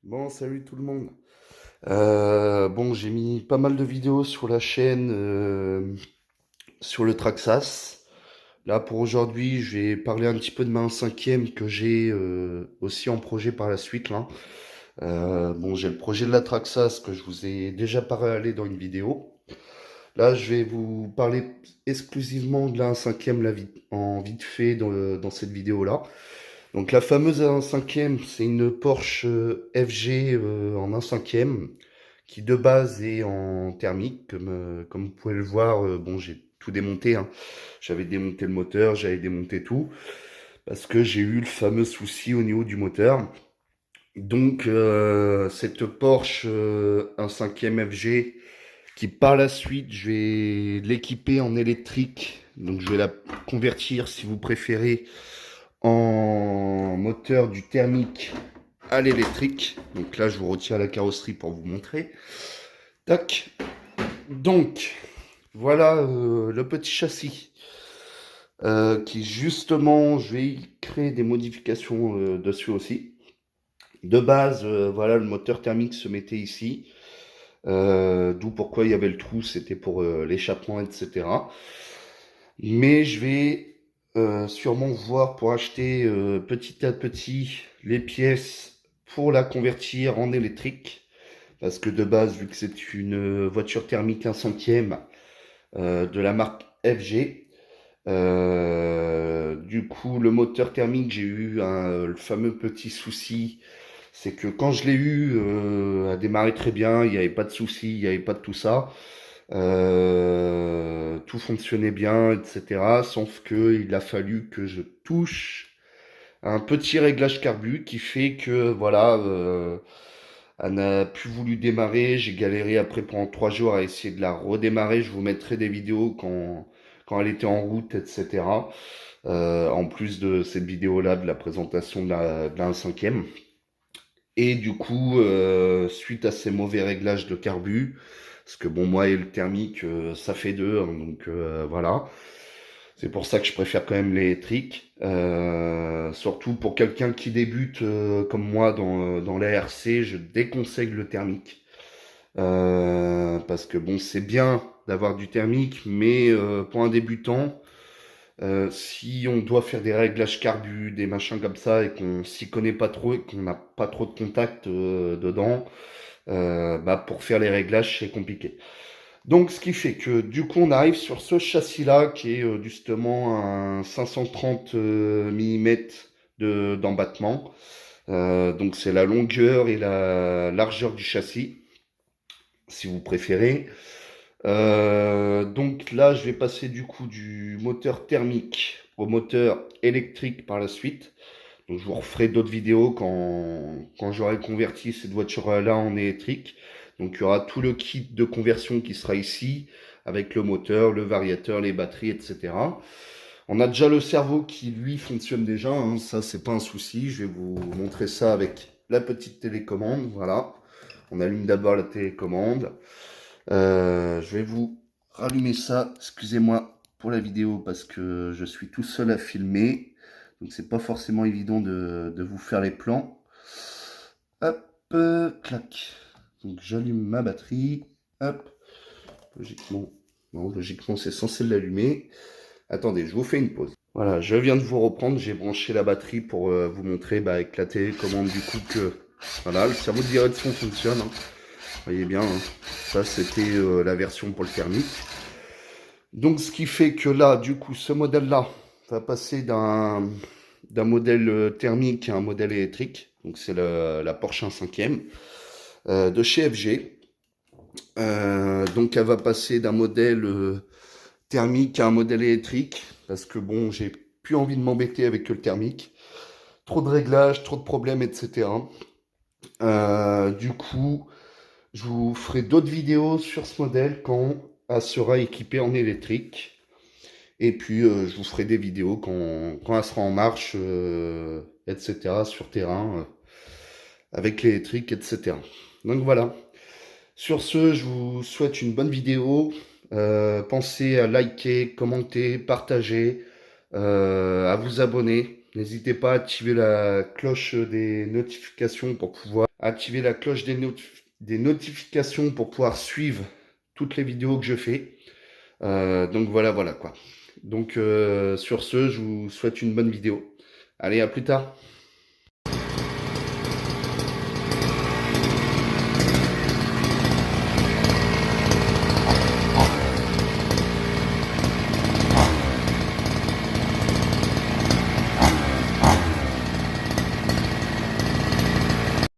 Bon, salut tout le monde. Bon, j'ai mis pas mal de vidéos sur la chaîne sur le Traxas. Là, pour aujourd'hui, je vais parler un petit peu de ma 1/5 que j'ai aussi en projet par la suite, là. Bon, j'ai le projet de la Traxas que je vous ai déjà parlé dans une vidéo. Là, je vais vous parler exclusivement de la 1/5 en vite fait dans cette vidéo-là. Donc la fameuse 1/5, c'est une Porsche FG en 1/5 qui de base est en thermique, comme vous pouvez le voir. Bon, j'ai tout démonté, hein. J'avais démonté le moteur, j'avais démonté tout, parce que j'ai eu le fameux souci au niveau du moteur. Donc cette Porsche 1/5 FG, qui par la suite, je vais l'équiper en électrique, donc je vais la convertir, si vous préférez, en moteur du thermique à l'électrique. Donc là, je vous retire la carrosserie pour vous montrer. Tac. Donc, voilà le petit châssis qui, justement, je vais y créer des modifications dessus aussi. De base, voilà, le moteur thermique se mettait ici. D'où pourquoi il y avait le trou, c'était pour l'échappement, etc. Mais je vais sûrement voir pour acheter petit à petit les pièces pour la convertir en électrique. Parce que de base, vu que c'est une voiture thermique 1/5 de la marque FG, du coup, le moteur thermique, j'ai eu le fameux petit souci. C'est que quand je l'ai eu, a démarré très bien, il n'y avait pas de souci, il n'y avait pas de tout ça. Tout fonctionnait bien, etc. Sauf que il a fallu que je touche un petit réglage carbu qui fait que, voilà, elle n'a plus voulu démarrer. J'ai galéré après pendant 3 jours à essayer de la redémarrer. Je vous mettrai des vidéos quand elle était en route, etc. En plus de cette vidéo-là, de la présentation de la 1/5. Et du coup, suite à ces mauvais réglages de carbu, parce que bon, moi et le thermique, ça fait deux, hein, donc voilà. C'est pour ça que je préfère quand même l'électrique. Surtout pour quelqu'un qui débute comme moi dans l'ARC, je déconseille le thermique. Parce que bon, c'est bien d'avoir du thermique, mais pour un débutant, si on doit faire des réglages carbu, des machins comme ça, et qu'on s'y connaît pas trop et qu'on n'a pas trop de contact dedans, bah pour faire les réglages, c'est compliqué. Donc, ce qui fait que du coup, on arrive sur ce châssis-là qui est justement un 530 mm d'embattement. Donc, c'est la longueur et la largeur du châssis, si vous préférez. Donc là, je vais passer du coup du moteur thermique au moteur électrique par la suite. Donc je vous referai d'autres vidéos quand j'aurai converti cette voiture-là en électrique. Donc il y aura tout le kit de conversion qui sera ici, avec le moteur, le variateur, les batteries, etc. On a déjà le cerveau qui, lui, fonctionne déjà, hein. Ça, c'est pas un souci. Je vais vous montrer ça avec la petite télécommande. Voilà. On allume d'abord la télécommande. Je vais vous rallumer ça. Excusez-moi pour la vidéo parce que je suis tout seul à filmer. Donc c'est pas forcément évident de vous faire les plans. Hop, clac. Donc j'allume ma batterie. Hop. Logiquement, non, logiquement c'est censé l'allumer. Attendez, je vous fais une pause. Voilà, je viens de vous reprendre. J'ai branché la batterie pour vous montrer avec la télécommande du coup que voilà, le cerveau de direction fonctionne, hein. Vous voyez bien, hein. Ça c'était la version pour le thermique. Donc ce qui fait que là, du coup, ce modèle-là va passer d'un modèle thermique à un modèle électrique. Donc c'est la Porsche 1/5 de chez FG. Donc elle va passer d'un modèle thermique à un modèle électrique. Parce que bon, j'ai plus envie de m'embêter avec le thermique. Trop de réglages, trop de problèmes, etc. Du coup, je vous ferai d'autres vidéos sur ce modèle quand elle sera équipée en électrique. Et puis, je vous ferai des vidéos quand elle sera en marche, etc., sur terrain, avec l'électrique, etc. Donc voilà. Sur ce, je vous souhaite une bonne vidéo. Pensez à liker, commenter, partager, à vous abonner. N'hésitez pas à activer la cloche des notifications pour pouvoir activer la cloche des notifications pour pouvoir suivre toutes les vidéos que je fais. Donc voilà quoi. Donc sur ce, je vous souhaite une bonne vidéo. Allez, à plus tard.